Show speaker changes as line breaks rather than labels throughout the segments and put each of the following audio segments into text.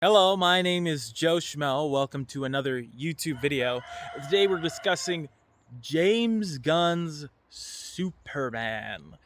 Hello, my name is Joe Schmel. Welcome to another YouTube video. Today we're discussing James Gunn's Superman.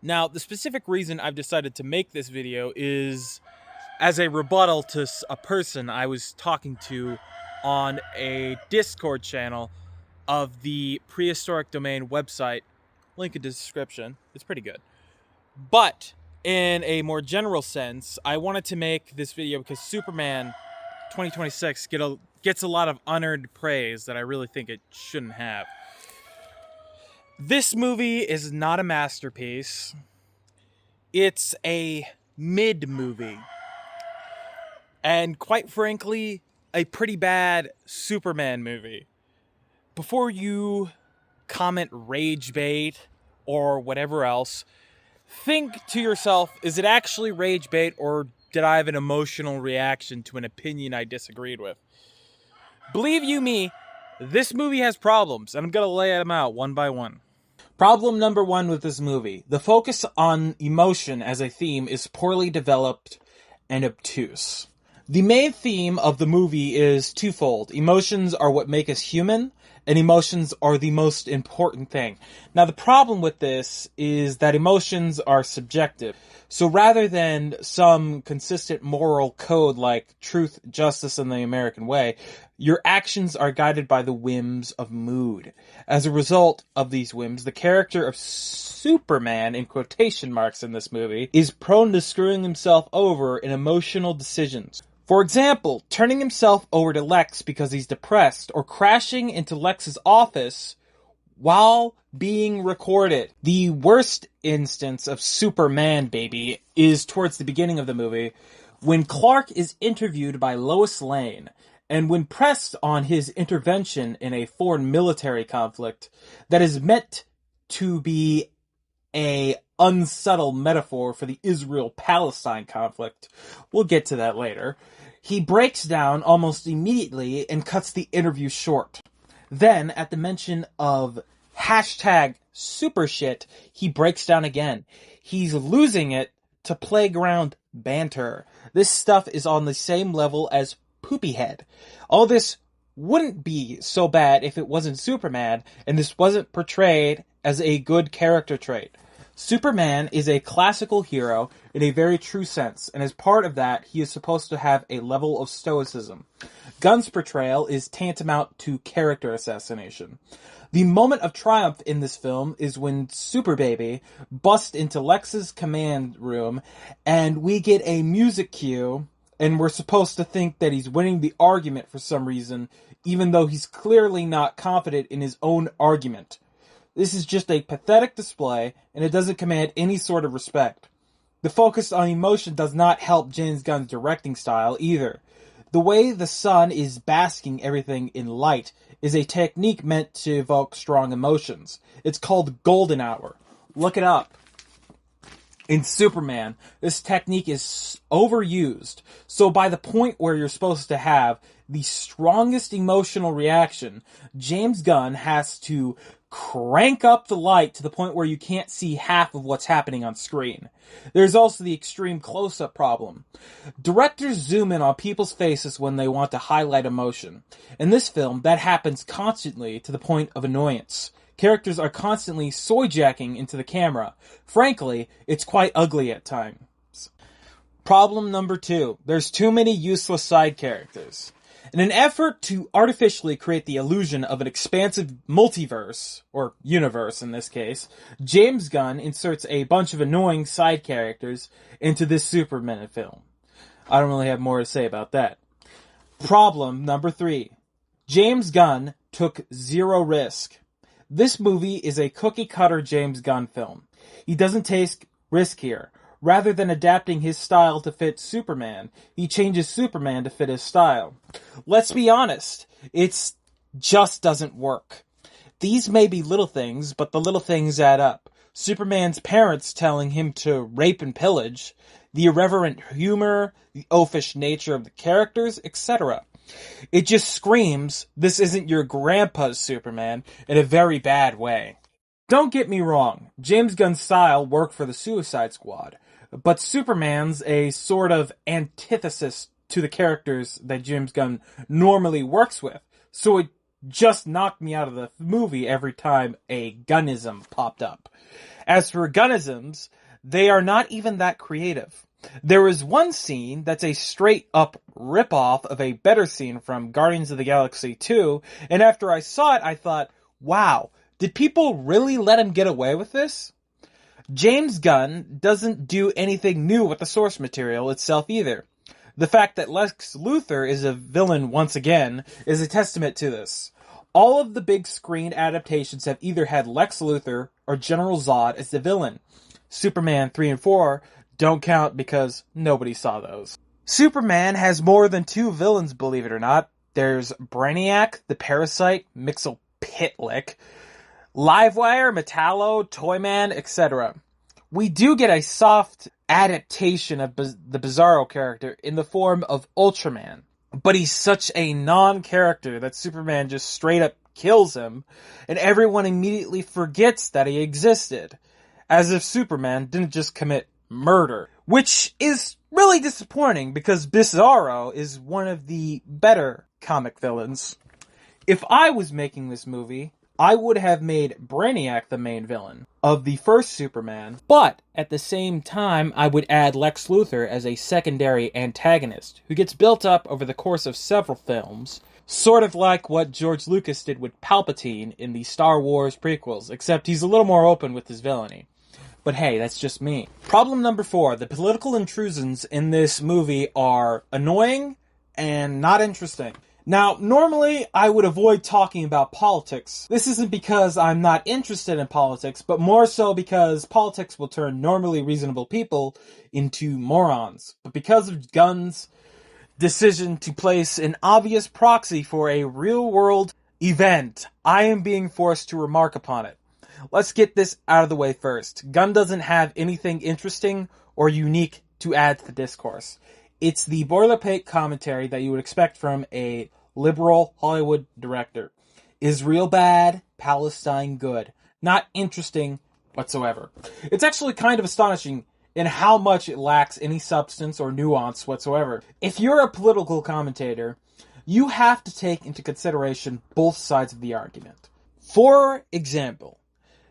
Now, the specific reason I've decided to make this video is as a rebuttal to a person I was talking to on a Discord channel of the Prehistoric Domain website. Link in the description. It's pretty good. But in a more general sense, I wanted to make this video because Superman 2026 gets a lot of unearned praise that I really think it shouldn't have. This movie is not a masterpiece. It's a mid-movie. And quite frankly, a pretty bad Superman movie. Before you comment rage bait or whatever else, think to yourself, is it actually rage bait, or did I have an emotional reaction to an opinion I disagreed with? Believe you me, this movie has problems, and I'm going to lay them out one by one.
Problem number one with this movie. The focus on emotion as a theme is poorly developed and obtuse. The main theme of the movie is twofold. Emotions are what make us human, and emotions are the most important thing. Now, the problem with this is that emotions are subjective. So rather than some consistent moral code like truth, justice, and the American way, your actions are guided by the whims of mood. As a result of these whims, the character of Superman, in quotation marks in this movie, is prone to screwing himself over in emotional decisions. For example, turning himself over to Lex because he's depressed, or crashing into Lex's office while being recorded. The worst instance of Superman, baby, is towards the beginning of the movie, when Clark is interviewed by Lois Lane, and when pressed on his intervention in a foreign military conflict that is meant to be a unsubtle metaphor for the Israel-Palestine conflict. We'll get to that later. He breaks down almost immediately and cuts the interview short. Then, at the mention of hashtag supershit, he breaks down again. He's losing it to playground banter. This stuff is on the same level as poopy head. All this wouldn't be so bad if it wasn't Superman, and this wasn't portrayed as a good character trait. Superman is a classical hero in a very true sense, and as part of that, he is supposed to have a level of stoicism. Gunn's portrayal is tantamount to character assassination. The moment of triumph in this film is when Superbaby busts into Lex's command room, and we get a music cue, and we're supposed to think that he's winning the argument for some reason, even though he's clearly not confident in his own argument. This is just a pathetic display, and it doesn't command any sort of respect. The focus on emotion does not help James Gunn's directing style either. The way the sun is basking everything in light is a technique meant to evoke strong emotions. It's called golden hour. Look it up. In Superman, this technique is overused, so by the point where you're supposed to have the strongest emotional reaction, James Gunn has to crank up the light to the point where you can't see half of what's happening on screen. There's also the extreme close-up problem. Directors zoom in on people's faces when they want to highlight emotion. In this film, that happens constantly to the point of annoyance. Characters are constantly soy-jacking into the camera. Frankly, it's quite ugly at times. Problem number two. There's too many useless side characters. In an effort to artificially create the illusion of an expansive multiverse, or universe in this case, James Gunn inserts a bunch of annoying side characters into this Superman film. I don't really have more to say about that. Problem number three. James Gunn took zero risk. This movie is a cookie-cutter James Gunn film. He doesn't take risk here. Rather than adapting his style to fit Superman, he changes Superman to fit his style. Let's be honest, it just doesn't work. These may be little things, but the little things add up. Superman's parents telling him to rape and pillage, the irreverent humor, the oafish nature of the characters, etc. It just screams, this isn't your grandpa's Superman, in a very bad way. Don't get me wrong, James Gunn's style worked for the Suicide Squad, but Superman's a sort of antithesis to the characters that James Gunn normally works with. So it just knocked me out of the movie every time a Gunnism popped up. As for Gunnisms, they are not even that creative. There is one scene that's a straight-up rip-off of a better scene from Guardians of the Galaxy 2, and after I saw it, I thought, wow, did people really let him get away with this? James Gunn doesn't do anything new with the source material itself either. The fact that Lex Luthor is a villain once again is a testament to this. All of the big screen adaptations have either had Lex Luthor or General Zod as the villain. Superman 3 and 4 don't count because nobody saw those. Superman has more than 2 villains, believe it or not. There's Brainiac, the Parasite, Mxyzptlk, Livewire, Metallo, Toyman, etc. We do get a soft adaptation of the Bizarro character in the form of Ultraman. But he's such a non-character that Superman just straight up kills him, and everyone immediately forgets that he existed. As if Superman didn't just commit murder. Which is really disappointing because Bizarro is one of the better comic villains. If I was making this movie, I would have made Brainiac the main villain of the first Superman, but at the same time I would add Lex Luthor as a secondary antagonist who gets built up over the course of several films, sort of like what George Lucas did with Palpatine in the Star Wars prequels, except he's a little more open with his villainy. But hey, that's just me. Problem number 4. The political intrusions in this movie are annoying and not interesting. Now, normally I would avoid talking about politics. This isn't because I'm not interested in politics, but more so because politics will turn normally reasonable people into morons. But because of Gunn's decision to place an obvious proxy for a real-world event, I am being forced to remark upon it. Let's get this out of the way first. Gunn doesn't have anything interesting or unique to add to the discourse. It's the boilerplate commentary that you would expect from a liberal Hollywood director. Israel bad, Palestine good. Not interesting whatsoever. It's actually kind of astonishing in how much it lacks any substance or nuance whatsoever. If you're a political commentator, you have to take into consideration both sides of the argument. For example,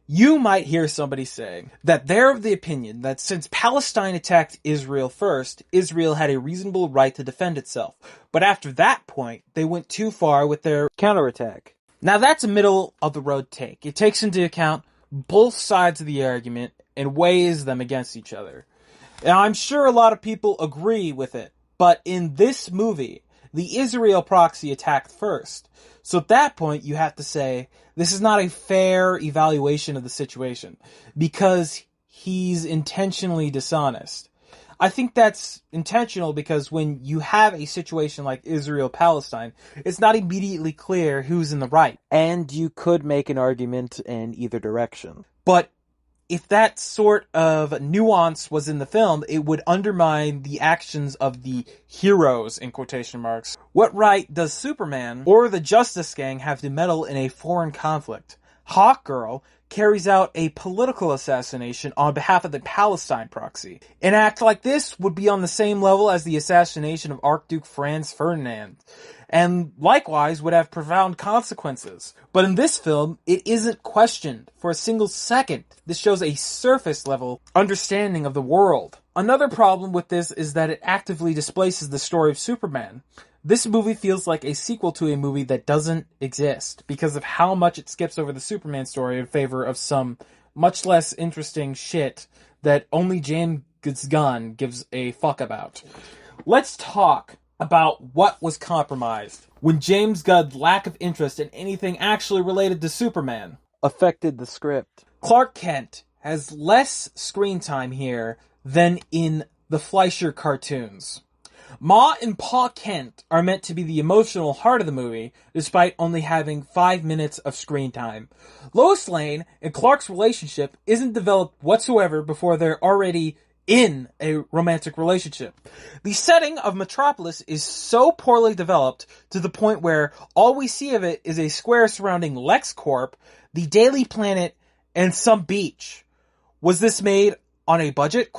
you might hear somebody saying that they're of the opinion that since Palestine attacked Israel first, Israel had a reasonable right to defend itself. But after that point, they went too far with their counterattack. Now that's a middle-of-the-road take. It takes into account both sides of the argument and weighs them against each other. Now I'm sure a lot of people agree with it, but in this movie, the Israel proxy attacked first. So at that point, you have to say, this is not a fair evaluation of the situation, because he's intentionally dishonest. I think that's intentional because when you have a situation like Israel-Palestine, it's not immediately clear who's in the right. And you could make an argument in either direction. But if that sort of nuance was in the film, it would undermine the actions of the heroes, in quotation marks. What right does Superman or the Justice Gang have to meddle in a foreign conflict? Hawkgirl carries out a political assassination on behalf of the Palestine proxy. An act like this would be on the same level as the assassination of Archduke Franz Ferdinand, and likewise would have profound consequences. But in this film, it isn't questioned for a single second. This shows a surface-level understanding of the world. Another problem with this is that it actively displaces the story of Superman. This movie feels like a sequel to a movie that doesn't exist because of how much it skips over the Superman story in favor of some much less interesting shit that only James Gunn gives a fuck about. Let's talk about what was compromised when James Gunn's lack of interest in anything actually related to Superman affected the script. Clark Kent has less screen time here than in the Fleischer cartoons. Ma and Pa Kent are meant to be the emotional heart of the movie, despite only having 5 minutes of screen time. Lois Lane and Clark's relationship isn't developed whatsoever before they're already in a romantic relationship. The setting of Metropolis is so poorly developed to the point where all we see of it is a square surrounding LexCorp, the Daily Planet, and some beach. Was this made on a budget? ?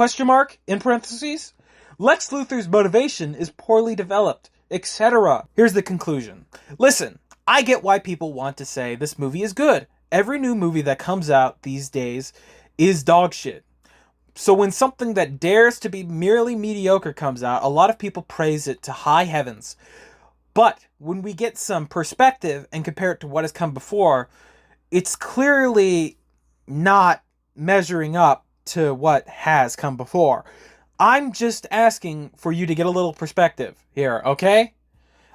In parentheses. Lex Luthor's motivation is poorly developed, etc. Here's the conclusion. Listen, I get why people want to say this movie is good. Every new movie that comes out these days is dog shit. So when something that dares to be merely mediocre comes out, a lot of people praise it to high heavens. But when we get some perspective and compare it to what has come before, it's clearly not measuring up to what has come before. I'm just asking for you to get a little perspective here, okay?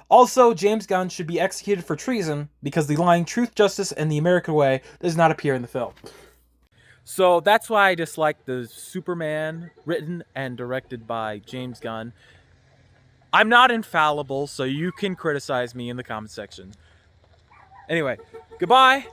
Also, James Gunn should be executed for treason because the line truth, justice, and the American way does not appear in the film.
So that's why I dislike the Superman written and directed by James Gunn. I'm not infallible, so you can criticize me in the comment section. Anyway, goodbye.